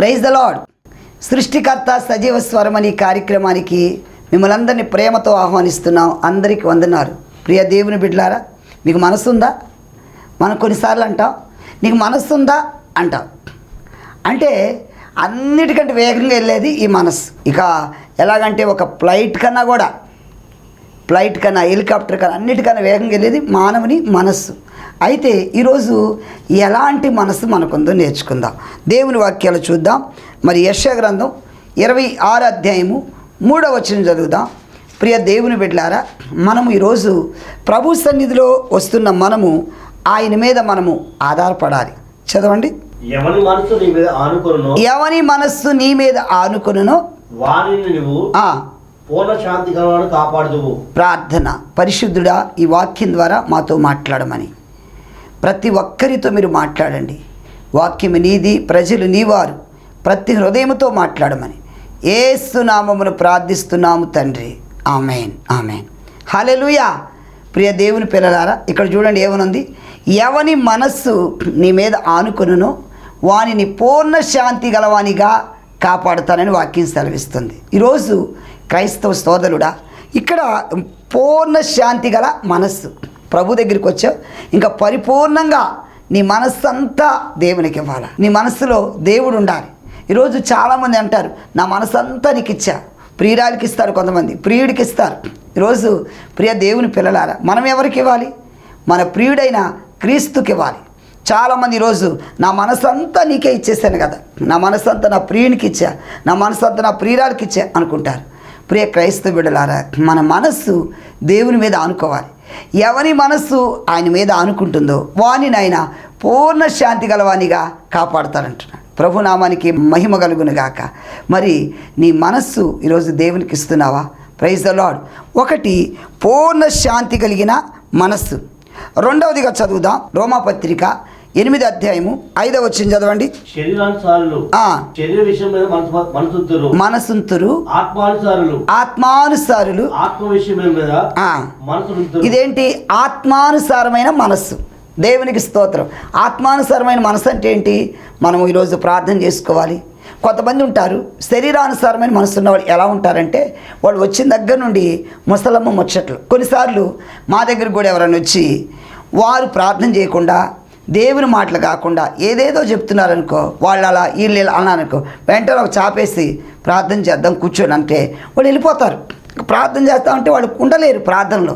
Praise the lord. సృష్టికర్త సజీవ స్వరం అనే కార్యక్రమానికి మిమ్మల్ని అందరినీ ప్రేమతో ఆహ్వానిస్తున్నాం. అందరికీ వందనాలు. ప్రియ దేవుని బిడ్డలారా, మీకు మనసు ఉందా? మనం కొన్నిసార్లు అంటాం, నీకు మనసు ఉందా అంటాం. అంటే అన్నిటికంటే వేగంగా వెళ్ళేది ఈ మనసు. ఇక ఎలాగంటే ఒక ఫ్లైట్ కన్నా హెలికాప్టర్ కన్నా అన్నిటికన్నా వేగంగా వెళ్ళేది మానవుని మనస్సు. అయితే ఈరోజు ఎలాంటి మనసు మనకుందో నేర్చుకుందాం. దేవుని వాక్యాలు చూద్దాం. మరి యెషయా గ్రంథం 26 అధ్యాయము 3వ వచనం చదువుదాం. ప్రియ దేవుని బిడ్డలారా, మనము ఈరోజు ప్రభు సన్నిధిలో వస్తున్న మనము ఆయన మీద మనము ఆధారపడాలి. చదవండి. ఎవని మనస్సు నీ మీద ఆనుకొనునో వానిని నువ్వు పూర్ణ శాంతి కలవాడు కాపాడుదువు. ప్రార్థన. పరిశుద్ధుడా, ఈ వాక్యం ద్వారా మాతో మాట్లాడమని ప్రతి ఒక్కరితో మీరు మాట్లాడండి. వాక్యం నీది, ప్రజలు నీవారు. ప్రతి హృదయంతో మాట్లాడమని యేసు నామమును ప్రార్థిస్తున్నాము తండ్రి. ఆమేన్, ఆమేన్. హల్లెలూయా. ప్రియ దేవుని పిల్లలారా, ఇక్కడ చూడండి ఏమనుంది. ఎవని మనస్సు నీ మీద ఆనుకొనునో వానిని పూర్ణ శాంతి గలవానిగా కాపాడుతానని వాక్యం సెలవిస్తుంది. ఈరోజు క్రైస్తవ సోదరుడా, ఇక్కడ పూర్ణ శాంతి గల మనస్సు ప్రభు దగ్గరికి వచ్చావు. ఇంకా పరిపూర్ణంగా నీ మనస్సు అంతా దేవునికి ఇవ్వాలి. నీ మనస్సులో దేవుడు ఉండాలి. ఈరోజు చాలామంది అంటారు, నా మనసు అంతా నీకు ఇచ్చా. ప్రియురాలికి ఇస్తారు, కొంతమంది ప్రియుడికి ఇస్తారు. ఈరోజు ప్రియ దేవుని పిల్లలారా, మనం ఎవరికి ఇవ్వాలి? మన ప్రియుడైన క్రీస్తుకి ఇవ్వాలి. చాలామంది ఈరోజు నా మనసు అంతా నీకే ఇచ్చేసాను కదా, నా మనసు అంతా నా ప్రియునికి ఇచ్చా, నా మనసు అంతా నా ప్రియురాలకి ఇచ్చా అనుకుంటారు. ప్రియ క్రైస్తవ బిడ్డలారా, మన మనస్సు దేవుని మీద ఆనుకోవాలి. ఎవరి మనస్సు ఆయన మీద ఆనుకుంటుందో వానిని ఆయన పూర్ణ శాంతి గలవానిగా కాపాడుతారంటున్నాడు. ప్రభునామానికి మహిమ కలుగును గాక. మరి నీ మనస్సు ఈరోజు దేవునికి ఇస్తున్నావా? Praise the Lord. ఒకటి, పూర్ణ శాంతి కలిగిన మనస్సు. రెండవదిగా చదువుదాం. రోమాపత్రిక 8వ అధ్యాయము 5వ వచనం చదవండి. మనసుంతురు ఆత్మానుసారులు. ఇదేంటి? ఆత్మానుసారమైన మనస్సు. దేవునికి స్తోత్రం. ఆత్మానుసారమైన మనసు అంటే ఏంటి? మనం ఈరోజు ప్రార్థన చేసుకోవాలి. కొంతమంది ఉంటారు శరీరానుసారమైన మనసు ఉన్నవాళ్ళు. ఎలా ఉంటారంటే, వాళ్ళు వచ్చిన దగ్గర నుండి ముసలమ్మ ముచ్చట్లు. కొన్నిసార్లు మా దగ్గర కూడా ఎవరైనా వచ్చి వారు ప్రార్థన చేయకుండా, దేవుని మాటలు కాకుండా ఏదేదో చెప్తున్నారనుకో, వాళ్ళు అలా వీళ్ళు ఇలా అన్నారనుకో, వెంటనే ఒక చాపేసి ప్రార్థన చేద్దాం కూర్చొని అంటే వాళ్ళు వెళ్ళిపోతారు. ప్రార్థన చేస్తామంటే వాళ్ళు ఉండలేరు ప్రార్థనలో.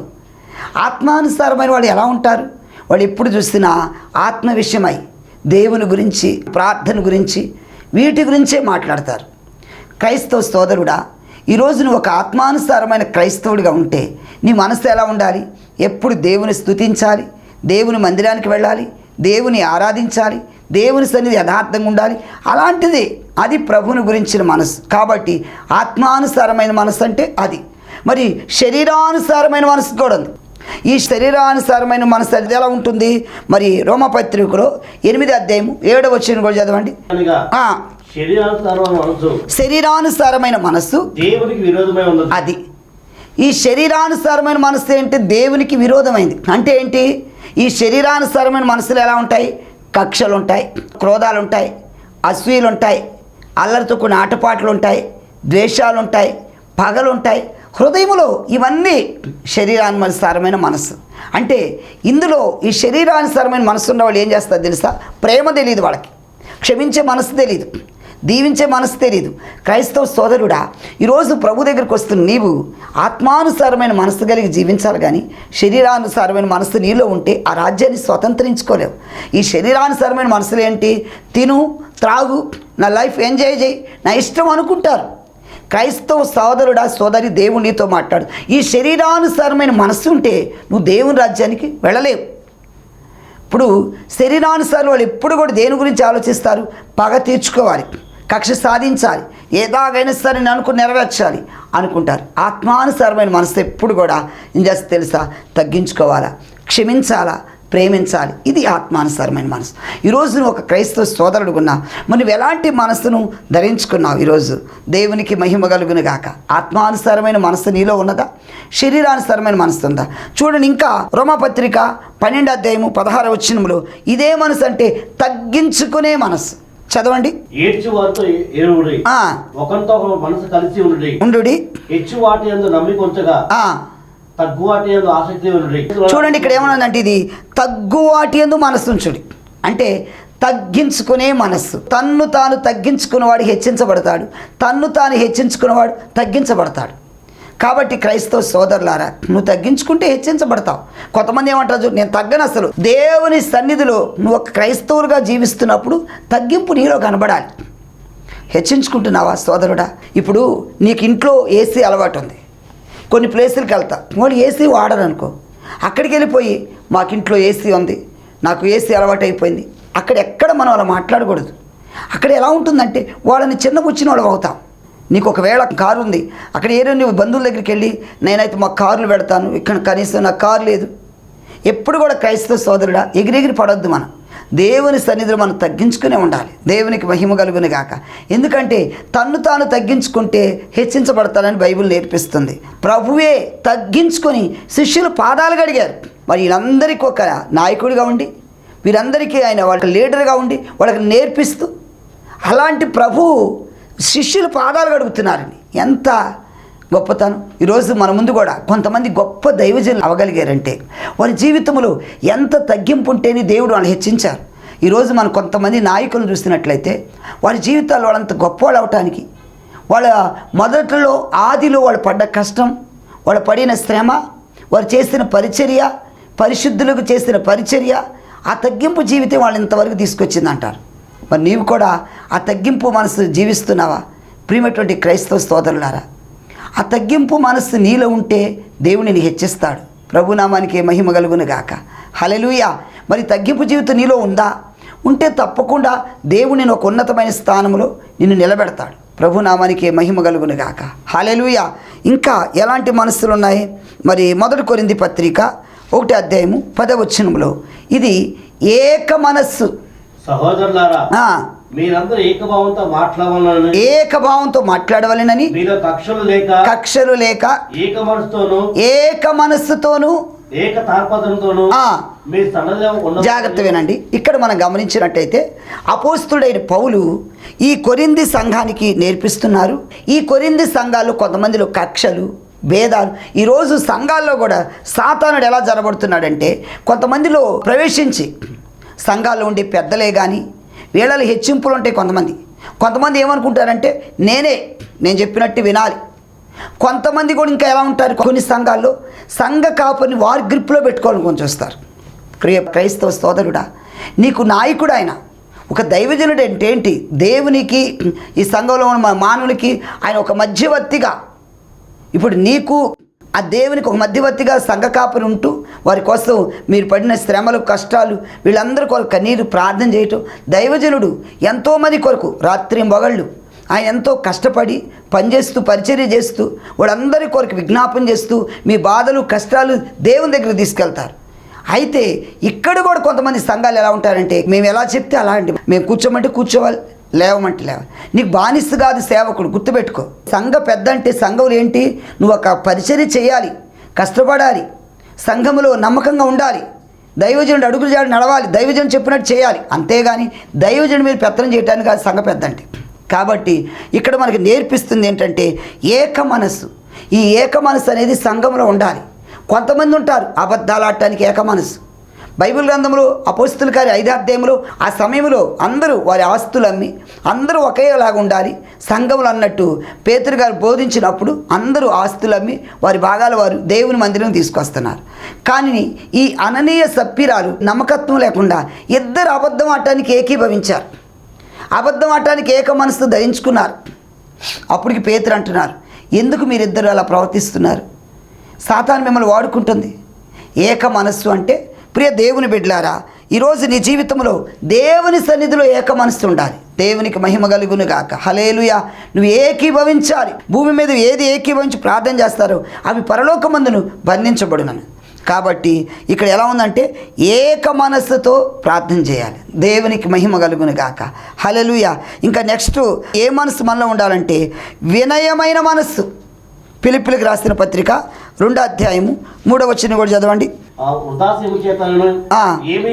ఆత్మానుసారమైన వాళ్ళు ఎలా ఉంటారు? వాళ్ళు ఎప్పుడు చూసినా ఆత్మ విషయమై దేవుని గురించి, ప్రార్థన గురించి, వీటి గురించే మాట్లాడతారు. క్రైస్తవ సోదరుడా, ఈరోజు నువ్వు ఒక ఆత్మానుసారమైన క్రైస్తవుడిగా ఉంటే నీ మనసు ఎలా ఉండాలి? ఎప్పుడు దేవుని స్తుతించాలి, దేవుని మందిరానికి వెళ్ళాలి, దేవుని ఆరాధించాలి, దేవుని సన్నిధి యథార్థంగా ఉండాలి. అలాంటిది అది ప్రభువుని గురించిన మనసు. కాబట్టి ఆత్మానుసారమైన మనసు అంటే అది. మరి శరీరానుసారమైన మనసు కూడా ఉంది. ఈ శరీరానుసారమైన మనసు అది ఎలా ఉంటుంది? మరి రోమపత్రికలో 8వ అధ్యాయము 7వ వచనం కూడా చదవండి. శరీరానుసారమైన మనస్సు దేవునికి విరోధమై ఉన్నది. అది ఈ శరీరానుసారమైన మనస్సు ఏంటి? దేవునికి విరోధమైంది. అంటే ఏంటి? ఈ శరీరానుసారమైన మనసులు ఎలా ఉంటాయి? కక్షలు ఉంటాయి, క్రోధాలు ఉంటాయి, అసూయలు ఉంటాయి, అల్లరితో కొన్ని ఆటపాటలు ఉంటాయి, ద్వేషాలు ఉంటాయి, పగలు ఉంటాయి, హృదయములో ఇవన్నీ శరీరానుసారమైన మనసు. అంటే ఇందులో ఈ శరీరానుసారమైన మనసు ఉన్న వాళ్ళు ఏం చేస్తారు తెలుసా? ప్రేమ తెలియదు వాళ్ళకి, క్షమించే మనసు తెలియదు, దీవించే మనసు తెలియదు. క్రైస్తవ సోదరుడా, ఈరోజు ప్రభు దగ్గరికి వస్తున్న నీవు ఆత్మానుసారమైన మనసు కలిగి జీవించాలి. కానీ శరీరానుసారమైన మనసు నీలో ఉంటే ఆ రాజ్యాన్ని స్వతంత్రించుకోలేవు. ఈ శరీరానుసారమైన మనసులు ఏంటి? తిను, త్రాగు, నా లైఫ్ ఎంజాయ్ చేయి, నా ఇష్టం అనుకుంటారు. క్రైస్తవ సోదరుడా, సోదరి, దేవుడు నీతో మాట్లాడు. ఈ శరీరానుసారమైన మనస్సు ఉంటే నువ్వు దేవుని రాజ్యానికి వెళ్ళలేవు. ఇప్పుడు శరీరానుసారం వాళ్ళు ఎప్పుడు కూడా దేని గురించి ఆలోచిస్తారు? పగ తీర్చుకోవాలి, కక్ష సాధించాలి, ఏదాగైనా సరే నేను అనుకుని నెరవేర్చాలి అనుకుంటారు. ఆత్మానుసారమైన మనసు ఎప్పుడు కూడా ఏం చేస్తే తెలుసా? తగ్గించుకోవాలా, క్షమించాలా, ప్రేమించాలి. ఇది ఆత్మానుసారమైన మనసు. ఈరోజు నువ్వు ఒక క్రైస్తవ సోదరుడు ఉన్నావు. మరి నువ్వు ఎలాంటి మనసును ధరించుకున్నావు? ఈరోజు దేవునికి మహిమ కలుగును గాక. ఆత్మానుసారమైన మనసు నీలో ఉన్నదా? శరీరానుసారమైన మనసు ఉందా? చూడండి, ఇంకా రోమాపత్రిక 12వ అధ్యాయము 16వ వచనములో ఇదే మనసు అంటే తగ్గించుకునే మనసు. చదవండి. ఏడ్చి వారితో ఏడుడి, ఆ, ఒకరితో ఒక మనసు కలిసి ఉండుడి, ఉండుడి. హెచ్చు వాటి యందు నమ్మిక ఉంచగా ఆ, తగ్గు వాటి యందు ఆసక్తి ఉండుడి. చూడండి ఇక్కడ ఏమన్నదంటే ఇది తగ్గువాటి యందు మనస్సు ఉంచుడి అంటే తగ్గించుకునే మనస్సు. తన్ను తాను తగ్గించుకున్నవాడు హెచ్చించబడతాడు, తన్ను తాను హెచ్చించుకున్నవాడు తగ్గించబడతాడు. కాబట్టి క్రైస్తవ సోదరులారా, నువ్వు తగ్గించుకుంటే హెచ్చించబడతావు. కొంతమంది ఏమంటారు, నేను తగ్గను. అసలు దేవుని సన్నిధిలో నువ్వు ఒక క్రైస్తవులుగా జీవిస్తున్నప్పుడు తగ్గింపు నీలో కనబడాలి. హెచ్చించుకుంటున్నావా సోదరుడా? ఇప్పుడు నీకు ఇంట్లో ఏసీ అలవాటు ఉంది, కొన్ని ప్లేసులకు వెళ్తా, వాళ్ళు ఏసీ వాడరు అనుకో, అక్కడికి వెళ్ళిపోయి మాకు ఇంట్లో ఏసీ ఉంది, నాకు ఏసీ అలవాటు అయిపోయింది, అక్కడ ఎక్కడ మనం అలా మాట్లాడకూడదు. అక్కడ ఎలా ఉంటుందంటే వాళ్ళని చిన్నపుచ్చిన వాళ్ళం అవుతాం. నీకు ఒకవేళ కారు ఉంది, అక్కడ ఏదో నువ్వు బంధువుల దగ్గరికి వెళ్ళి నేనైతే మా కార్లు పెడతాను, ఇక్కడ కనీసం నాకు కారు లేదు. ఎప్పుడు కూడా క్రైస్తవ సోదరుడా ఎగిరెగిరి పడొద్దు. మనం దేవుని సన్నిధిలో మనం తగ్గించుకునే ఉండాలి. దేవునికి మహిమ కలుగును గాక. ఎందుకంటే తన్ను తాను తగ్గించుకుంటే హెచ్చించబడతానని బైబిల్ నేర్పిస్తుంది. ప్రభువే తగ్గించుకొని శిష్యులు పాదాలు కడిగారు. మరి వీళ్ళందరికీ ఒక నాయకుడిగా ఉండి, వీరందరికీ ఆయన వాళ్ళకి లీడర్గా ఉండి వాళ్ళకి నేర్పిస్తూ, అలాంటి ప్రభువు శిష్యుల పాదాలు కడుగుతున్నారని ఎంత గొప్పతనం. ఈరోజు మన ముందు కూడా కొంతమంది గొప్ప దైవజనులు అవ్వగలిగారంటే వారి జీవితంలో ఎంత తగ్గింపు ఉంటేనే దేవుడు వాళ్ళని హెచ్చించారు. ఈరోజు మనం కొంతమంది నాయకులను చూసినట్లయితే వారి జీవితాల్లో వాళ్ళంత గొప్పవాళ్ళు అవటానికి వాళ్ళ మొదట్లో ఆదిలో వాళ్ళు పడ్డ కష్టం, వాళ్ళు పడిన శ్రమ, వారు చేసిన పరిచర్య, పరిశుద్ధులకు చేసిన పరిచర్య, ఆ తగ్గింపు జీవితం వాళ్ళు ఇంతవరకు తీసుకొచ్చిందంటారు. మరి నీవు కూడా ఆ తగ్గింపు మనసు జీవిస్తున్నావా? ప్రియమైనటువంటి క్రైస్తవ సోదరులారా, ఆ తగ్గింపు మనస్సు నీలో ఉంటే దేవునిని హెచ్చిస్తాడు. ప్రభునామానికి మహిమ కలుగును గాక. హల్లెలూయా. మరి తగ్గింపు జీవితం నీలో ఉందా? ఉంటే తప్పకుండా దేవుని ఒక ఉన్నతమైన స్థానంలో నిన్ను నిలబెడతాడు. ప్రభునామానికి మహిమ కలుగును గాక. హల్లెలూయా. ఇంకా ఎలాంటి మనస్సులు ఉన్నాయి? మరి 1 కొరింథీ పత్రిక 1వ అధ్యాయము 10వ వచనంలో ఇది ఏక మనస్సు. సహోదరులారా, మీరందరూ ఏకభావంతో మాట్లాడవలెనని మీలో కక్షలు లేక ఏక మనస్సుతోను ఏక తార్పదంతోను మీ సన్నద్ధం ఉన్న. జాగ్రత్త వినండి. ఇక్కడ మనం గమనించినట్టయితే అపోస్తుడైన పౌలు ఈ కొరింథీ సంఘానికి నేర్పిస్తున్నారు. ఈ కొరింథీ సంఘాల్లో కొంతమందిలో కక్షలు, భేదాలు. ఈరోజు సంఘాల్లో కూడా సాతానుడు ఎలా జరబడుతున్నాడంటే కొంతమందిలో ప్రవేశించి సంఘాల్లో ఉండే పెద్దలే కానీ వీళ్ళలో హెచ్చింపులు ఉంటాయి. కొంతమంది ఏమనుకుంటారంటే నేను చెప్పినట్టు వినాలి. కొంతమంది కూడా ఇంకా ఎలా ఉంటారు, కొన్ని సంఘాల్లో సంఘ కాపుని వారి గ్రిప్లో పెట్టుకోవాలని కొంచెం వస్తారు. క్రైస్తవ సోదరుడా, నీకు నాయకుడు ఆయన, ఒక దైవజనుడు అంటే ఏంటి? దేవునికి ఈ సంఘంలో ఉన్న మానవులకి ఆయన ఒక మధ్యవర్తిగా, ఇప్పుడు నీకు ఆ దేవునికి ఒక మధ్యవర్తిగా సంఘ కాపుని ఉంటూ వారి కోసం మీరు పడిన శ్రమలు, కష్టాలు, వీళ్ళందరి కొరకు కన్నీరు ప్రార్థన చేయటం. దైవజనుడు ఎంతోమంది కొరకు రాత్రి మొగళ్ళు ఆయన ఎంతో కష్టపడి పనిచేస్తూ పరిచర్య చేస్తూ వాళ్ళందరి కొరకు విజ్ఞాపన చేస్తూ మీ బాధలు, కష్టాలు దేవుని దగ్గరికి తీసుకెళ్తారు. అయితే ఇక్కడ కూడా కొంతమంది సంఘాలు ఎలా ఉంటారంటే మేము ఎలా చెప్తే అలా అండి, మేము కూర్చోమంటే కూర్చోవాలి, లేవమంటే లేవాలి. నీకు బానిస కాదు సేవకుడు, గుర్తుపెట్టుకో. సంఘ పెద్ద అంటే సంఘంలో ఏంటి? నువ్వు ఒక పరిచర్య చేయాలి, కష్టపడాలి, సంఘములో నమ్మకంగా ఉండాలి, దైవజనుడు అడుగులు జాడి నడవాలి, దైవజనుడు చెప్పినట్టు చేయాలి. అంతేగాని దైవజనుడు మీరు పెత్తనం చేయడానికి కాదు సంఘ పెద్ద అంటే. కాబట్టి ఇక్కడ మనకి నేర్పిస్తుంది ఏంటంటే ఏక మనస్సు. ఈ ఏక మనస్సు అనేది సంఘంలో ఉండాలి. కొంతమంది ఉంటారు అబద్ధాలు ఆడటానికి ఏక మనస్సు. బైబిల్ గ్రంథంలో అపోస్తుల కార్యం 5వ అధ్యాయంలో ఆ సమయంలో అందరూ వారి ఆస్తులు అమ్మి అందరూ ఒకేలాగా ఉండాలి సంఘములు అన్నట్టు పేతురు గారు బోధించినప్పుడు అందరూ ఆస్తులు అమ్మి వారి భాగాల వారు దేవుని మందిరం తీసుకొస్తున్నారు. కానీ ఈ అననీయ సప్పిరాలు నమ్మకత్వం లేకుండా ఇద్దరు అబద్ధం ఆడటానికి ఏకీభవించారు. అబద్ధం ఆడటానికి ఏక మనసు ధరించుకున్నారు. అప్పటికి పేతురు అంటున్నారు, ఎందుకు మీరిద్దరు అలా ప్రవర్తిస్తున్నారు? సాతాను మిమ్మల్ని వాడుకుంటుంది. ఏక మనస్సు అంటే ప్రియ దేవుని బిడ్డలారా, ఈరోజు నీ జీవితంలో దేవుని సన్నిధిలో ఏక మనస్సు ఉండాలి. దేవునికి మహిమ కలుగును గాక. హల్లెలూయా. నువ్వు ఏకీభవించాలి. భూమి మీద ఏది ఏకీభవించి ప్రార్థన చేస్తారో అవి పరలోకమందును బంధించబడునని. కాబట్టి ఇక్కడ ఎలా ఉందంటే ఏక మనస్సుతో ప్రార్థన చేయాలి. దేవునికి మహిమ కలుగును గాక. హల్లెలూయా. ఇంకా నెక్స్ట్ ఏ మనస్సు మనలో ఉండాలంటే వినయమైన మనస్సు. ఫిలిప్పీయులకు రాసిన పత్రిక 2వ అధ్యాయము 3వ వచనం కూడా చదవండి. ఆ ఉదాసీన చేతను ఆ. ఏమీ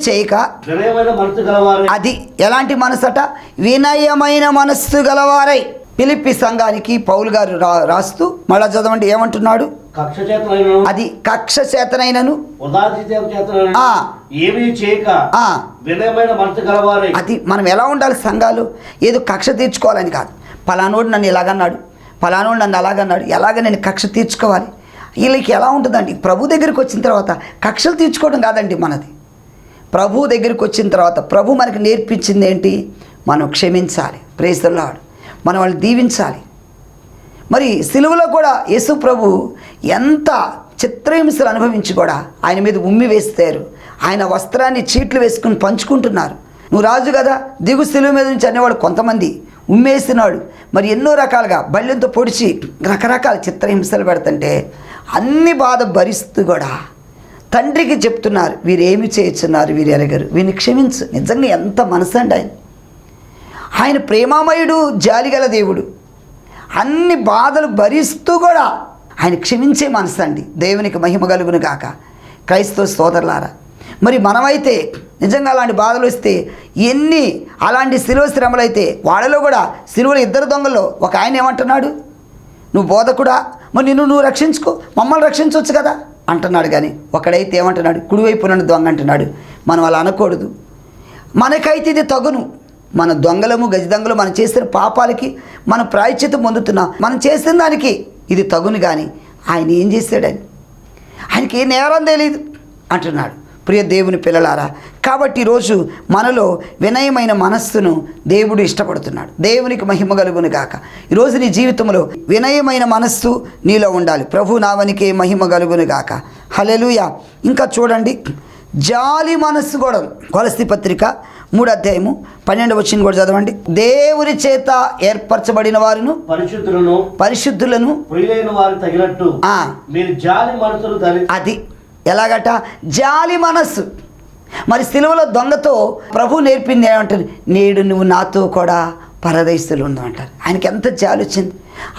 చేయక వినయమైన మనసు గలవారై. అది ఎలాంటి మనసట? వినయమైన మనస్సు గలవారై. ఫిలిప్పి సంఘానికి పౌలు గారు రాస్తూ మళ్ళా చదవండి, ఏమంటున్నాడు? కక్ష చేతనైనను అది కక్ష చేతనైనను ఉదాసీన చేతనైనను ఆ. ఏమీ చేయక ఆ. వినయమైన మనసు గలవారై. అది మనం ఎలా ఉండాలి సంఘాలు? ఏదో కక్ష తీర్చుకోవాలని కాదు. పలానోడు నన్ను ఇలాగన్నాడు, పలానోడు నన్ను అలాగన్నాడు, ఎలాగ నేను కక్ష తీర్చుకోవాలి. వీళ్ళకి ఎలా ఉంటుందండి? ప్రభు దగ్గరికి వచ్చిన తర్వాత కక్షలు తీర్చుకోవడం కాదండి మనది. ప్రభు దగ్గరికి వచ్చిన తర్వాత ప్రభు మనకి నేర్పించింది ఏంటి? మనం క్షమించాలి. Praise the Lord. మనం వాళ్ళని దీవించాలి. మరి సిలువలో కూడా యేసు ప్రభు ఎంత చిత్రహింసలు అనుభవించి కూడా ఆయన మీద ఉమ్మి వేస్తారు. ఆయన వస్త్రాన్ని చీట్లు వేసుకుని పంచుకుంటున్నారు. నువ్వు రాజు కదా, దిగు సిలువ మీద నుంచి అనేవాడు కొంతమంది, ఉమ్మేసినాడు. మరి ఎన్నో రకాలుగా బళ్ళెంతో పొడిచి రకరకాల చిత్రహింసలు పెడుతుంటే అన్ని బాధ భరిస్తూ కూడా తండ్రికి చెప్తున్నారు, వీరేమి చేస్తున్నారు, వీరు ఎరగరు, వీరిని క్షమించు. నిజంగా ఎంత మనసు అండి ఆయన. ఆయన ప్రేమామయుడు, జాలిగల దేవుడు. అన్ని బాధలు భరిస్తూ కూడా ఆయన క్షమించే మనసు అండి. దేవునికి మహిమ కలుగును గాక. క్రైస్తవ సోదరులారా, మరి మనమైతే నిజంగా అలాంటి బాధలు వస్తే ఎన్ని అలాంటి శిలువ శ్రమలు అయితే, వాళ్ళలో కూడా శిలువలో ఇద్దరు దొంగల్లో ఒక ఆయన ఏమంటున్నాడు? నువ్వు బోధకుడా, మరి నువ్వు రక్షించుకో, మమ్మల్ని రక్షించవచ్చు కదా అంటున్నాడు. కానీ ఒకడైతే ఏమంటున్నాడు? కుడివైపు నన్ను దొంగ అంటున్నాడు. మనం అలా అనకూడదు. మనకైతే ఇది తగును. మన దొంగలము గజదొంగలు మనం చేసిన పాపాలకి మనం ప్రాయశ్చిత్తం పొందుతున్నాం. మనం చేసిన దానికి ఇది తగును. కానీ ఆయన ఏం చేశాడని, ఆయనకి ఏ నేరం తెలియదు అంటున్నాడు. ప్రియ దేవుని పిల్లలారా, కాబట్టి ఈరోజు మనలో వినయమైన మనస్సును దేవుడు ఇష్టపడుతున్నాడు. దేవునికి మహిమ కలుగును గాక. ఈరోజు నీ జీవితంలో వినయమైన మనస్సు నీలో ఉండాలి. ప్రభు నామనికే మహిమ కలుగును గాక. హల్లెలూయా. ఇంకా చూడండి, జాలి మనస్సు కూడా. కొలస్సీ పత్రిక 3వ అధ్యాయము 12వ వచనం కూడా చదవండి. దేవుని చేత ఏర్పరచబడిన వారును పరిశుద్ధులను ప్రియులైన వారు తగినట్టు మీరు జాలి మనసును అది ఎలాగట? జాలి మనస్సు. మరి సిలువలో దొంగతో ప్రభు నేర్పింది ఏమంటారు? నేడు నువ్వు నాతో కూడా పరదేశులు ఉందంటారు. ఆయనకి ఎంత జాలి వచ్చింది.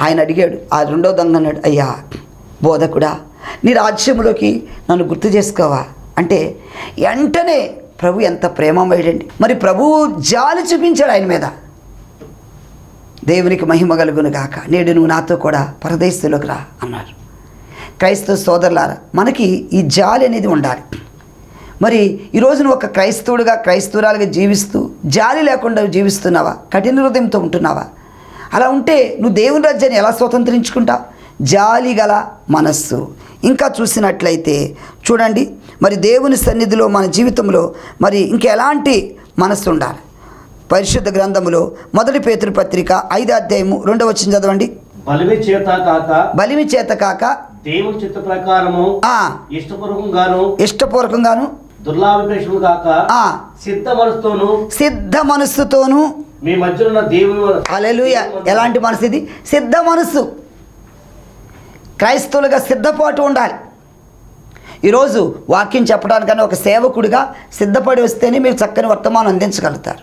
ఆయన అడిగాడు, ఆ రెండో దొంగ అన్నాడు, అయ్యా బోధకుడా, నీ రాజ్యంలోకి నన్ను గుర్తు చేసుకోవా అంటే వెంటనే ప్రభు ఎంత ప్రేమమయుడండి. మరి ప్రభు జాలి చూపించాడు ఆయన మీద. దేవునికి మహిమ కలుగును గాక. నేడు నువ్వు నాతో కూడా పరదేశంలోకి రా అన్నారు. క్రైస్తవ సోదరులారా, మనకి ఈ జాలి అనేది ఉండాలి. మరి ఈరోజు నువ్వు ఒక క్రైస్తవుడిగా క్రైస్తవురాలుగా జీవిస్తూ జాలి లేకుండా జీవిస్తున్నావా? కఠిన హృదయంతో ఉంటున్నావా? అలా ఉంటే నువ్వు దేవుని రాజ్యాన్ని ఎలా స్వతంత్రించుకుంటావు? జాలి గల మనస్సు. ఇంకా చూసినట్లయితే చూడండి, మరి దేవుని సన్నిధిలో మన జీవితంలో మరి ఇంకెలాంటి మనస్సు ఉండాలి? పరిశుద్ధ గ్రంథములో 1 పేతురు పత్రిక 5వ అధ్యాయము 2వ వచనం చదవండి. బలిమి చేత కాక దేవుని చిత్త ప్రకారము ఇష్టపూర్వకంగాను దుర్లాభిపేక్షము కాక సిద్ధ మనస్సుతోను మీ మధ్యలో ఉన్న దేవుని. హల్లెలూయా. ఎలాంటి మనసు ఇది? సిద్ధ మనస్సు. క్రైస్తవులుగా సిద్ధపాటు ఉండాలి. ఈరోజు వాక్యం చెప్పడానికన్నా ఒక సేవకుడిగా సిద్ధపడి వస్తేనే మీరు చక్కని వర్తమానం అందించగలుగుతారు.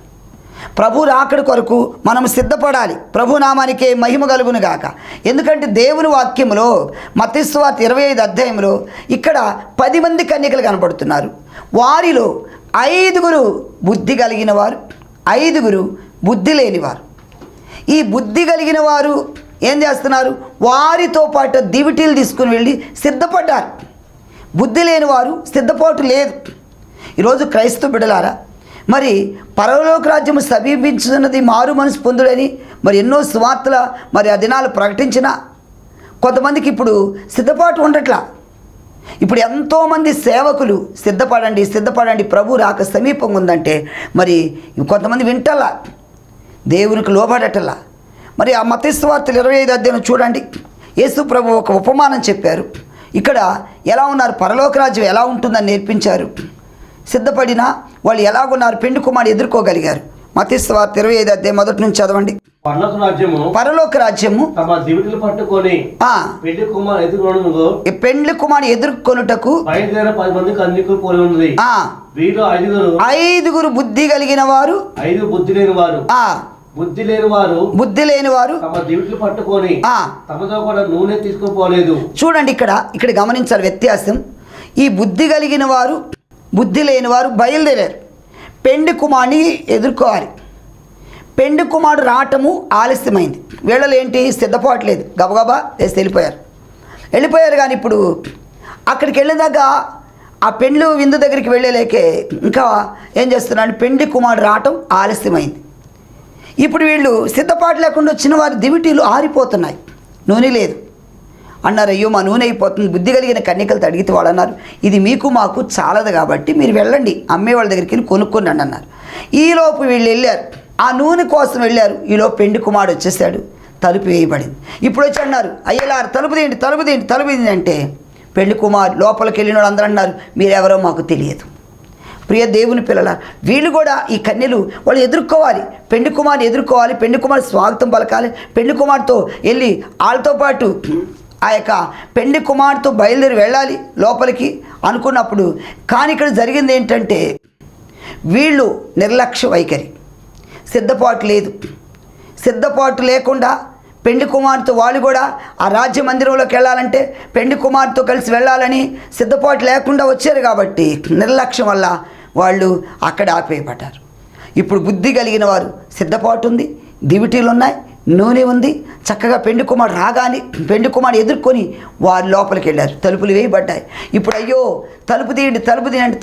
ప్రభు రాకడ కొరకు మనం సిద్ధపడాలి. ప్రభు నామానికే మహిమ కలుగును గాక. ఎందుకంటే దేవుని వాక్యంలో మత్తయి సువార్త 25వ అధ్యాయంలో ఇక్కడ 10 మంది కన్యకలు కనబడుతున్నారు. వారిలో 5 బుద్ధి కలిగిన వారు, 5 బుద్ధి లేనివారు. ఈ బుద్ధి కలిగిన వారు ఏం చేస్తున్నారు? వారితో పాటు దివిటీలు తీసుకుని వెళ్ళి సిద్ధపడ్డారు. బుద్ధి లేని వారు సిద్ధపాటు లేదు. ఈరోజు క్రైస్తవ బిడ్డలారా, మరి పరలోక రాజ్యము సమీపించుతున్నది, మారు మనసు పొందుడని మరి ఎన్నో సువార్తల మరి ఆ దినాలు ప్రకటించిన కొంతమందికి ఇప్పుడు సిద్ధపాటు ఉండట్లా. ఇప్పుడు ఎంతోమంది సేవకులు సిద్ధపడండి ప్రభు రాక సమీపంగా ఉందంటే మరి కొంతమంది వింటలా, దేవునికి లోబడటలా. మరి ఆ మత్తయి సువార్త 25వ అధ్యాయం చూడండి. యేసు ప్రభు ఒక ఉపమానం చెప్పారు. ఇక్కడ ఎలా ఉన్నారు, పరలోక రాజ్యం ఎలా ఉంటుందని నేర్పించారు. సిద్ధపడిన వాళ్ళు ఎలాగున్నారు, పెండ్లి కుమారుడు ఎదుర్కోగలిగారు. మత్తయి సువార్త 25వ అధ్యాయం 1 నుంచి చదవండి. పరలోక రాజ్యము పట్టుకొని పెండ్లి కుమారుడు ఎదుర్కొనుటకు 5 బుద్ధి కలిగిన వారు, 5 బుద్ధి లేని వారు పట్టుకొని తమతో కూడా నూనె తీసుకుపోలేదు. చూడండి, ఇక్కడ గమనించాలి వ్యత్యాసం. ఈ బుద్ధి కలిగిన వారు బుద్ధి లేని వారు బయలుదేరారు పెండి కుమారుని ఎదుర్కోవాలి. పెండి కుమారుడు రావటము ఆలస్యమైంది. వీళ్ళలో ఏంటి సిద్ధపాటు లేదు, గబగబా వేసి వెళ్ళిపోయారు. కానీ ఇప్పుడు అక్కడికి వెళ్ళేదాకా ఆ పెండ్లు విందు దగ్గరికి వెళ్ళలేకే ఇంకా ఏం చేస్తున్నాడు, పెండి కుమారుడు రావటం ఆలస్యమైంది. ఇప్పుడు వీళ్ళు సిద్ధపాటు లేకుండా వచ్చిన వారి దివిటీలు ఆరిపోతున్నాయి, నూనె లేదు అన్నారు. అయ్యో మా నూనె అయిపోతుంది. బుద్ధి కలిగిన కన్యకలతో అడిగితే వాళ్ళు అన్నారు, ఇది మీకు మాకు చాలదు కాబట్టి మీరు వెళ్ళండి, అమ్మే వాళ్ళ దగ్గరికి వెళ్ళి కొనుక్కోండి అన్నారు. ఈలోపు వీళ్ళు వెళ్ళారు, ఆ నూనె కోసం వెళ్ళారు. ఈలోపు పెండి కుమారుడు వచ్చేసాడు, తలుపు వేయబడింది. ఇప్పుడు వచ్చి అన్నారు, అయ్యలారు తలుపు తీయండి అంటే పెండి కుమారు లోపలికి వెళ్ళిన వాళ్ళు అందరూ అన్నారు, మీరెవరో మాకు తెలియదు. ప్రియ దేవుని పిల్లల, వీళ్ళు కూడా ఈ కన్యలు వాళ్ళు ఎదుర్కోవాలి, పెండి కుమారుని ఎదుర్కోవాలి, పెండి కుమారు స్వాగతం పలకాలి, పెండి కుమారుతో వెళ్ళి వాళ్ళతో పాటు ఆ యొక్క పెండి కుమారుతో బయలుదేరి వెళ్ళాలి లోపలికి అనుకున్నప్పుడు. కానీ ఇక్కడ జరిగింది ఏంటంటే వీళ్ళు నిర్లక్ష్య వైఖరి, సిద్ధపాటు లేదు. సిద్ధపాటు లేకుండా పెండి కుమారుతో వాళ్ళు కూడా ఆ రాజ్య మందిరంలోకి వెళ్ళాలంటే పెండి కుమారుతో కలిసి వెళ్ళాలని సిద్ధపాటు లేకుండా వచ్చారు కాబట్టి నిర్లక్ష్యం వల్ల వాళ్ళు అక్కడ ఆపేయబడ్డారు. ఇప్పుడు బుద్ధి కలిగిన వారు సిద్ధపాటు ఉంది, దివిటీలు ఉన్నాయి, నూనె ఉంది, చక్కగా పెండి కుమారుడు రాగానే పెండి కుమారుడు ఎదుర్కొని వారు లోపలికి వెళ్ళారు. తలుపులు వేయబడ్డాయి. ఇప్పుడు అయ్యో తలుపు తీయండి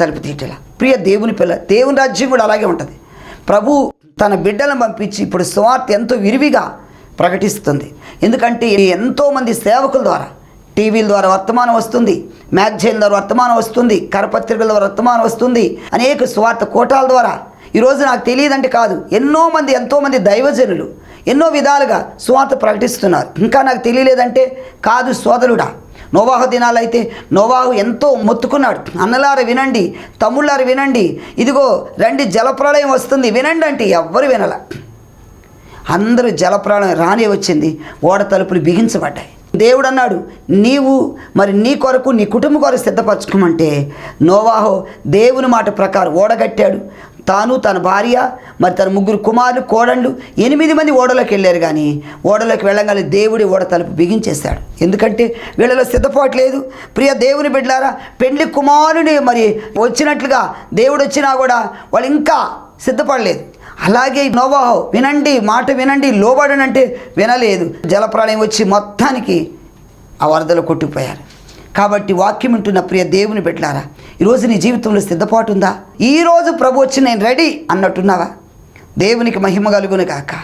తలుపు తీయటలా. ప్రియ దేవుని పిల్ల, దేవుని రాజ్యం కూడా అలాగే ఉంటుంది. ప్రభు తన బిడ్డలను పంపించి ఇప్పుడు సువార్త ఎంతో విరివిగా ప్రకటిస్తుంది. ఎందుకంటే ఎంతోమంది సేవకుల ద్వారా టీవీల ద్వారా వర్తమానం వస్తుంది, మ్యాగజైన్ ద్వారా వర్తమానం వస్తుంది, కరపత్రికల ద్వారా వర్తమానం వస్తుంది, అనేక స్వార్థ కోటాల ద్వారా. ఈరోజు నాకు తెలియదంటే కాదు, ఎంతోమంది దైవజనులు ఎన్నో విధాలుగా సువార్త ప్రకటిస్తున్నారు. ఇంకా నాకు తెలియలేదంటే కాదు సోదరుడా. నోవాహు దినాలైతే నోవాహు ఎంతో మొత్తుకున్నాడు, అన్నలారు వినండి, తమ్ముళ్ళారు వినండి, ఇదిగో రండి జలప్రళయం వస్తుంది వినండి అంటే ఎవ్వరు వినల. అందరూ జలప్రళయం రానే వచ్చింది, ఓడ తలుపులు బిగించబడ్డాయి. దేవుడు అన్నాడు, నీవు మరి నీ కొరకు నీ కుటుంబం కొరకు సిద్ధపరచుకోమంటే నోవాహు దేవుని మాట ప్రకారం ఓడగట్టాడు. తాను తన భార్య మరి తన 3 కుమారులు కోడళ్ళు 8 మంది ఓడలోకి వెళ్ళారు. కానీ ఓడలోకి వెళ్ళగానే దేవుడి ఓడ తలుపు బిగించేశాడు. ఎందుకంటే వీళ్ళలో సిద్ధపాటు లేదు. ప్రియ దేవుని బిడ్డలారా, పెండ్లి కుమారుని మరి వచ్చినట్లుగా దేవుడు వచ్చినా కూడా వాళ్ళు ఇంకా సిద్ధపడలేదు. అలాగే నోవాహు వినండి, మాట వినండి, లోబడనంటే వినలేదు. జలప్రళయం వచ్చి మొత్తానికి ఆ వరదలు కొట్టుకుపోయారు. కాబట్టి వాక్యం వింటున్న ప్రియ దేవుని బిడ్డలారా, ఈరోజు నీ జీవితంలో సిద్ధపాటు ఉందా? ఈరోజు ప్రభు వచ్చి నేను రెడీ అన్నట్టున్నావా? దేవునికి మహిమ కలుగును కాక.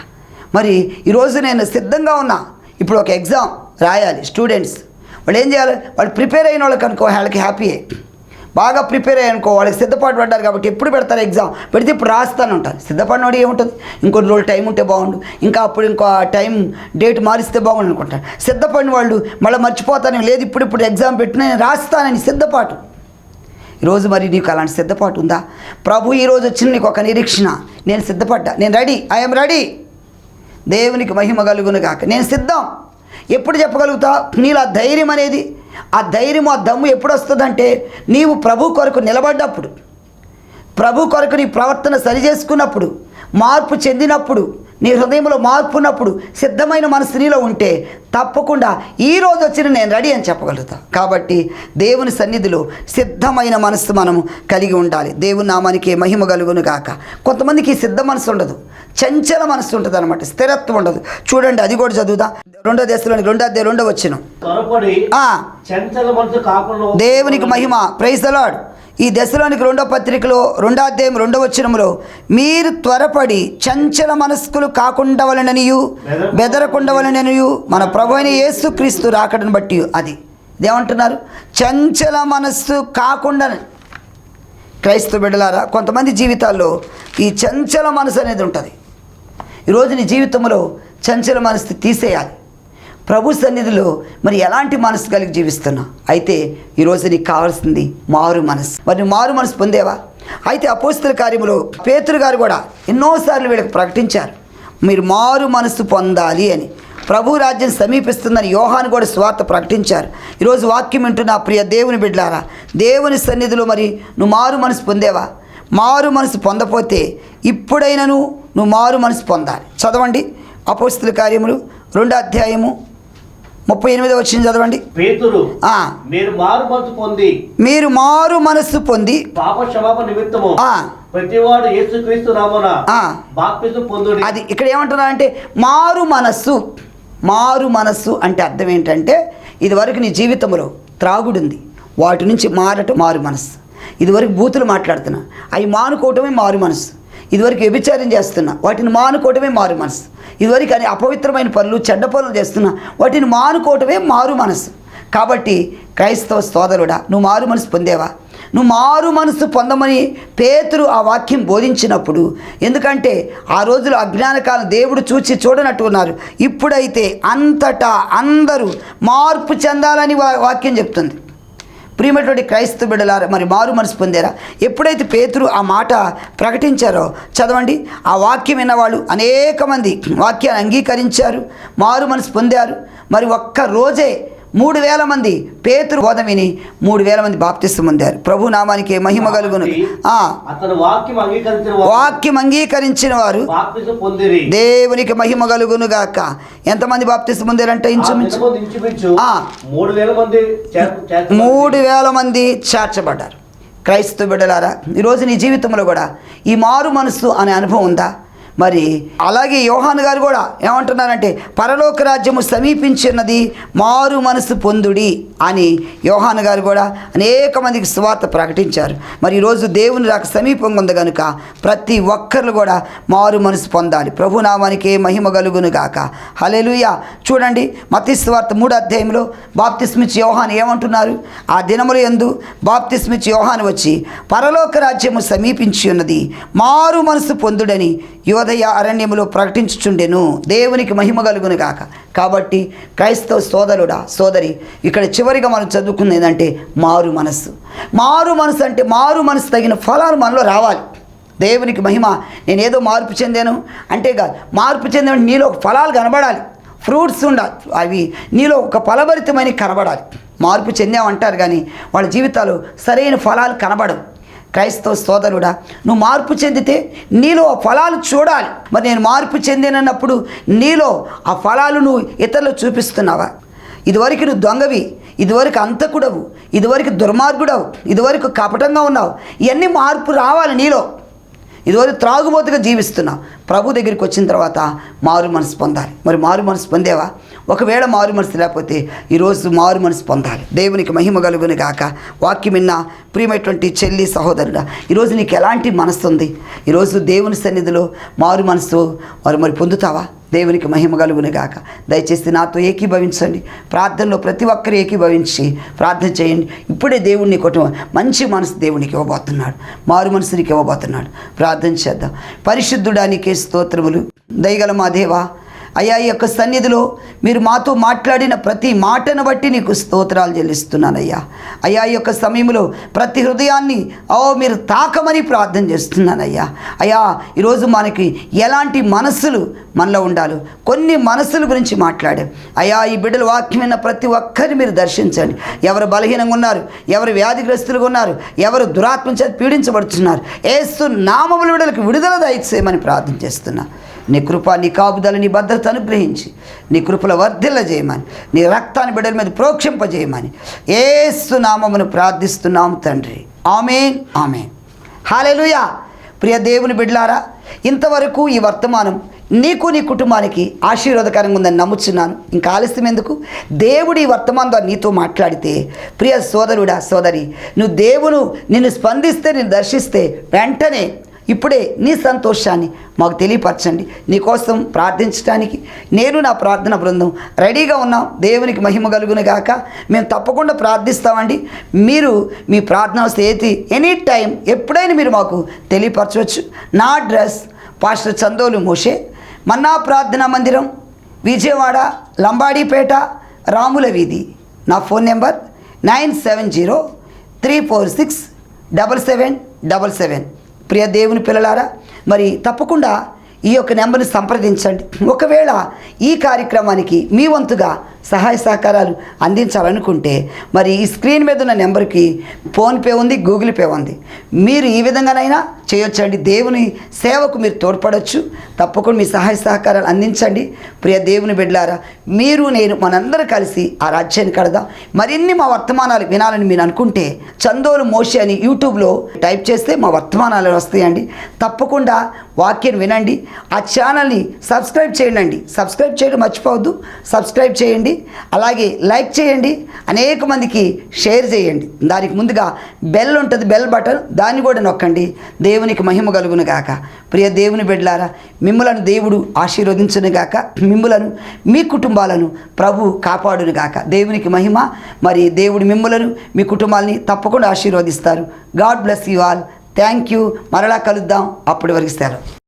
మరి ఈరోజు నేను సిద్ధంగా ఉన్నా. ఇప్పుడు ఒక ఎగ్జామ్ రాయాలి స్టూడెంట్స్, వాళ్ళు ఏం చేయాలి? వాళ్ళు ప్రిపేర్ అయిన వాళ్ళకి అనుకో వాళ్ళకి హ్యాపీయే, బాగా ప్రిపేర్ అయ్యానుకో వాళ్ళకి సిద్ధపాటు పడ్డారు కాబట్టి ఎప్పుడు పెడతారు ఎగ్జామ్ పెడితే ఇప్పుడు రాస్తాను ఉంటారు. సిద్ధపడినోడు ఏముంటుంది, ఇంకొన్ని రోజులు టైం ఉంటే బాగుండు, ఇంకా అప్పుడు ఇంకో టైం డేట్ మారిస్తే బాగుండు అనుకుంటారు. సిద్ధపడిన వాళ్ళు మళ్ళీ మర్చిపోతాను, లేదు ఇప్పుడు ఎగ్జామ్ పెట్టిన నేను రాస్తానని సిద్ధపాటు. ఈరోజు మరి నీకు అలాంటి సిద్ధపాటు ఉందా? ప్రభు ఈరోజు వచ్చిన నీకు ఒక నిరీక్షణ, నేను సిద్ధపడ్డా, నేను రెడీ, ఐఎమ్ రెడీ. దేవునికి మహిమ కలుగును కాక. నేను సిద్ధం. ఎప్పుడు చెప్పగలుగుతా? నీలో ఆ ధైర్యం అనేది, ఆ ధైర్యం ఆ దమ్ము ఎప్పుడు వస్తుందంటే నీవు ప్రభు కొరకు నిలబడ్డప్పుడు, ప్రభు కొరకు నీ ప్రవర్తన సరి చేసుకున్నప్పుడు, మార్పు చెందినప్పుడు, నీ హృదయంలో మార్పు ఉన్నప్పుడు, సిద్ధమైన మనసు నీలో ఉంటే తప్పకుండా ఈరోజు వచ్చిన నేను రెడీ అని చెప్పగలుగుతా. కాబట్టి దేవుని సన్నిధిలో సిద్ధమైన మనసు మనము కలిగి ఉండాలి. దేవుని నామానికి మహిమ కలుగును గాక. కొంతమందికి సిద్ధ మనసు ఉండదు, చంచల మనసు ఉంటుంది అనమాట, స్థిరత్వం ఉండదు. చూడండి, అది కూడా చదువుదా. 2 దశలోనికి 2 వచనం. దేవునికి మహిమ. Praise the lord. ఈ దశలోనికి 2వ పత్రికలో 2వ అధ్యాయం 2వ వచనంలో, మీరు త్వరపడి చంచల మనస్కులు కాకుండా వలననియు బెదరకుండా వలననియు మన ప్రభు అయిన యేసుక్రీస్తు రాకడను బట్టి. అది ఇదేమంటున్నారు? చంచల మనస్సు కాకుండా. క్రైస్తవ బిడ్డలారా, కొంతమంది జీవితాల్లో ఈ చంచల మనసు అనేది ఉంటుంది. ఈరోజు నీ జీవితంలో చంచల మనసు తీసేయాలి. ప్రభు సన్నిధిలో మరి ఎలాంటి మనసు కలిగి జీవిస్తున్నా? అయితే ఈరోజు నీకు కావాల్సింది మారు మనసు. మరి మారు మనసు పొందేవా? అయితే అపోస్తల కార్యములో పేతురు గారు కూడా ఎన్నోసార్లు వీళ్ళకి ప్రకటించారు, మీరు మారు మనసు పొందాలి అని. ప్రభు రాజ్యం సమీపిస్తుందని యోహాను కూడా స్వార్థ ప్రకటించారు. ఈరోజు వాక్యం వింటున్న ప్రియ దేవుని బిడ్డలారా, దేవుని సన్నిధిలో మరి నువ్వు మారు మనసు పొందేవా? మారు మనసు పొందపోతే ఇప్పుడైనను నువ్వు మారు మనసు పొందాలి. చదవండి అపోస్తల కార్యములు 2వ అధ్యాయము 38వ వచనం చదవండి. పేతురు ఆ, మీరు మారు మనసు పొంది మీరు మారు మనస్సు పొంది పాప క్షమాపణ నిమిత్తము ఆ, ప్రతివాడు యేసుక్రీస్తు నామమున ఆ. బాప్తిసం పొందుడి. అది ఇక్కడ ఏమంటున్నారంటే మారు మనస్సు. మారు మనస్సు అంటే అర్థం ఏంటంటే ఇదివరకు నీ జీవితంలో త్రాగుడుంది, వాటి నుంచి మారటం మారు మనస్సు. ఇదివరకు బూతులు మాట్లాడుతున్నా, అవి మానుకోవటమే మారు మనస్సు. ఇదివరకు వ్యభిచారం చేస్తున్నా, వాటిని మానుకోవటమే మారు మనస్సు. ఇదివరకు అని అపవిత్రమైన పనులు చెడ్డ పనులు చేస్తున్నా, వాటిని మానుకోవటమే మారు మనస్సు. కాబట్టి క్రైస్తవ సోదరుడా, నువ్వు మారు మనసు పొందేవా? నువ్వు మారు మనసు పొందమని పేతురు ఆ వాక్యం బోధించినప్పుడు, ఎందుకంటే ఆ రోజులు అజ్ఞానకాలం దేవుడు చూచి చూడనట్టు ఉన్నారు. ఇప్పుడైతే అంతటా అందరూ మార్పు చెందాలని వాక్యం చెప్తుంది. ప్రియమైనటువంటి క్రైస్తవ బిడ్డలారా, మరి మారు మనసు పొందారా? ఎప్పుడైతే పేతురు ఆ మాట ప్రకటించారో చదవండి. ఆ వాక్యం విన్నవాళ్ళు అనేక మంది వాక్యాన్ని అంగీకరించారు, మారు మనసు పొందారు. మరి ఒక్క రోజే 3,000 మంది పేతురు బోధ విని 3,000 మంది బాప్తిస్మం పొందారు. ప్రభు నామానికి మహిమ కలుగును. అతను వాక్యం అంగీకరించిన వారు బాప్తిసం పొందిరి. దేవునికి మహిమ కలుగును గాక. ఎంతమంది బాప్తిస్మం పొందారంటే ఇంచుమించు 3,000 మంది చేర్చబడ్డారు. క్రైస్తవ బిడ్డలారా, ఈరోజు నీ జీవితంలో కూడా ఈ మారు మనస్సు అనే అనుభవం ఉందా? మరి అలాగే యోహాను గారు కూడా ఏమంటున్నారంటే పరలోక రాజ్యము సమీపించినది, మారు మనసు పొందుడి అని యోహాను గారు కూడా అనేక మందికి సువార్త ప్రకటించారు. మరి ఈరోజు దేవుని రాక సమీపంగా ఉంది కనుక ప్రతి ఒక్కరు కూడా మారు మనసు పొందాలి. ప్రభు నామానికి మహిమ కలుగును గాక. హల్లెలూయా. చూడండి, మత్తయి సువార్త 3వ అధ్యాయంలో బాప్తిస్మిచ్చి యోహాను ఏమంటున్నారు? ఆ దినముల యందు బాప్తిస్మిచ్చి యోహాను వచ్చి పరలోక రాజ్యము సమీపించి ఉన్నది, మారు మనసు పొందుడని యోదయ అరణ్యములో ప్రకటించుచుండెను. దేవునికి మహిమ కలుగును గాక. కాబట్టి క్రైస్తవ సోదరుడా, సోదరి, ఇక్కడ చివరిగా మనం చదువుకున్నది ఏంటంటే మారు మనస్సు. మారు మనసు అంటే మారు మనసు తగిన ఫలాలు మనలో రావాలి. దేవునికి మహిమ. నేనేదో మార్పు చెందాను అంటే కాదు, మార్పు చెందాను నీలో ఒక ఫలాలు కనబడాలి, ఫ్రూట్స్ ఉండాలి, అవి నీలో ఒక ఫలభరితమైన కనబడాలి. మార్పు చెందామంటారు కానీ వాళ్ళ జీవితాలు సరైన ఫలాలు కనబడవు. క్రైస్తవ సోదరుడా, నువ్వు మార్పు చెందితే నీలో ఆ ఫలాలు చూడాలి. మరి నేను మార్పు చెందినప్పుడు నీలో ఆ ఫలాలు నువ్వు ఇతరులు చూపిస్తున్నావా? ఇదివరకు నువ్వు దొంగవి, ఇదివరకు అంతకుడవు, ఇదివరకు దుర్మార్గుడవు, ఇదివరకు కపటంగా ఉన్నావు. ఇవన్నీ మార్పు రావాలి నీలో. ఇదివరకు త్రాగుబోతుగా జీవిస్తున్నావు. ప్రభు దగ్గరికి వచ్చిన తర్వాత మారు మనసు పొందాలి. మరి మారు మనసు పొందేవా? ఒకవేళ మారు మనసు లేకపోతే ఈరోజు మారు మనసు పొందాలి. దేవునికి మహిమ కలుగును గాక. వాక్యం విన్న ప్రియమైనటువంటి చెల్లి, సహోదరుడా, ఈరోజు నీకు ఎలాంటి మనసు ఉంది? ఈరోజు దేవుని సన్నిధిలో మారు మనసు మరి పొందుతావా? దేవునికి మహిమ కలుగును గాక. దయచేసి నాతో ఏకీభవించండి. ప్రార్థనలో ప్రతి ఒక్కరు ఏకీభవించి ప్రార్థన చేయండి. ఇప్పుడే దేవుడిని కుటుంబం మంచి మనసు దేవునికి ఇవ్వబోతున్నాడు, మారు మనసునికి ఇవ్వబోతున్నాడు. ప్రార్థన చేద్దాం. పరిశుద్ధుడా, నీకే స్తోత్రములు. దయగల మా దేవా, అయ్యా, ఈ యొక్క సన్నిధిలో మీరు మాతో మాట్లాడిన ప్రతి మాటను బట్టి నీకు స్తోత్రాలు చెల్లిస్తున్నానయ్యా. అయ్యా, ఈ యొక్క సమయంలో ప్రతి హృదయాన్ని మీరు తాకమని ప్రార్థన చేస్తున్నానయ్యా. అయ్యా, ఈరోజు మనకి ఎలాంటి మనస్సులు మనలో ఉండాలో కొన్ని మనస్సుల గురించి మాట్లాడాం అయ్యా. ఈ బిడ్డల వాక్యమైన ప్రతి ఒక్కరిని మీరు దర్శించండి. ఎవరు బలహీనంగా ఉన్నారు, ఎవరు వ్యాధిగ్రస్తులుగా ఉన్నారు, ఎవరు దురాత్మ చేత పీడించబడుతున్నారు, యేసు నామముల బిడ్డలకు విడుదల దయచేయమని ప్రార్థన చేస్తున్నా. నీ కృప, నీ కాపుదల, నీ భద్రత అనుగ్రహించి నీ కృపల వర్ధిల్ల చేయమని, నీ రక్తాన్ని బిడ్డల మీద ప్రోక్షింపజేయమని యేసు నామమును ప్రార్థిస్తున్నాము తండ్రి. ఆమేన్, ఆమేన్. హల్లెలూయా. ప్రియ దేవుని బిడ్డలారా, ఇంతవరకు ఈ వర్తమానం నీకు నీ కుటుంబానికి ఆశీర్వాదకరంగా ఉందని నమ్ముచున్నాను. ఇంకా ఆలస్యం ఎందుకు? దేవుడు ఈ వర్తమానం ద్వారా నీతో మాట్లాడితే, ప్రియ సోదరుడా, సోదరి, నువ్వు దేవుడు నిన్ను స్పందిస్తే, నిన్ను దర్శిస్తే వెంటనే ఇప్పుడే నీ సంతోషాన్ని మాకు తెలియపరచండి. నీకోసం ప్రార్థించడానికి నేను, నా ప్రార్థన బృందం రెడీగా ఉన్నాం. దేవునికి మహిమ కలుగును గాక. మేము తప్పకుండా ప్రార్థిస్తామండి. మీరు మీ ప్రార్థన ఏది ఎనీ టైం ఎప్పుడైనా మీరు మాకు తెలియపరచవచ్చు. నా అడ్రస్ పాస్టర్ చందోలు మోషే, మన్నా ప్రార్థనా మందిరం, విజయవాడ, లంబాడీపేట, రాముల వీధి. నా ఫోన్ నెంబర్ 9703467777. ప్రియ దేవుని పిల్లలారా, మరి తప్పకుండా ఈ యొక్క నెంబర్ని సంప్రదించండి. ఒకవేళ ఈ కార్యక్రమానికి మీ వంతుగా సహాయ సహకారాలు అందించాలనుకుంటే మరి ఈ స్క్రీన్ మీద ఉన్న నెంబర్కి ఫోన్పే ఉంది, గూగుల్ పే ఉంది. మీరు ఈ విధంగానైనా చేయొచ్చండి. దేవుని సేవకు మీరు తోడ్పడవచ్చు. తప్పకుండా మీ సహాయ సహకారాలు అందించండి. ప్రియ దేవుని బిడ్డలారా, మీరు నేను మనందరూ కలిసి ఆ రాజ్యాన్ని కడదాం. మరిన్ని మా వర్తమానాలు వినాలని మీరు అనుకుంటే చందోలు మోషి అని యూట్యూబ్లో టైప్ చేస్తే మా వర్తమానాలు వస్తాయండి. తప్పకుండా వాక్యం వినండి. ఆ ఛానల్ని సబ్స్క్రైబ్ చేయండి. సబ్స్క్రైబ్ చేయడం మర్చిపోవద్దు. సబ్స్క్రైబ్ చేయండి, అలాగే లైక్ చేయండి, అనేక మందికి షేర్ చేయండి. దానికి ముందుగా బెల్ ఉంటుంది, బెల్ బటన్, దాన్ని కూడా నొక్కండి. దేవునికి మహిమ కలుగును గాక. ప్రియ దేవుని బిడ్డలారా, మిమ్ములను దేవుడు ఆశీర్వదించును గాక. మిమ్ములను మీ కుటుంబాలను ప్రభు కాపాడును గాక. దేవునికి మహిమ. మరి దేవుడు మిమ్ములను మీ కుటుంబాలని తప్పకుండా ఆశీర్వదిస్తారు. God bless you all. Thank you. మరలా కలుద్దాం. అప్పటి వరకు సెలవు.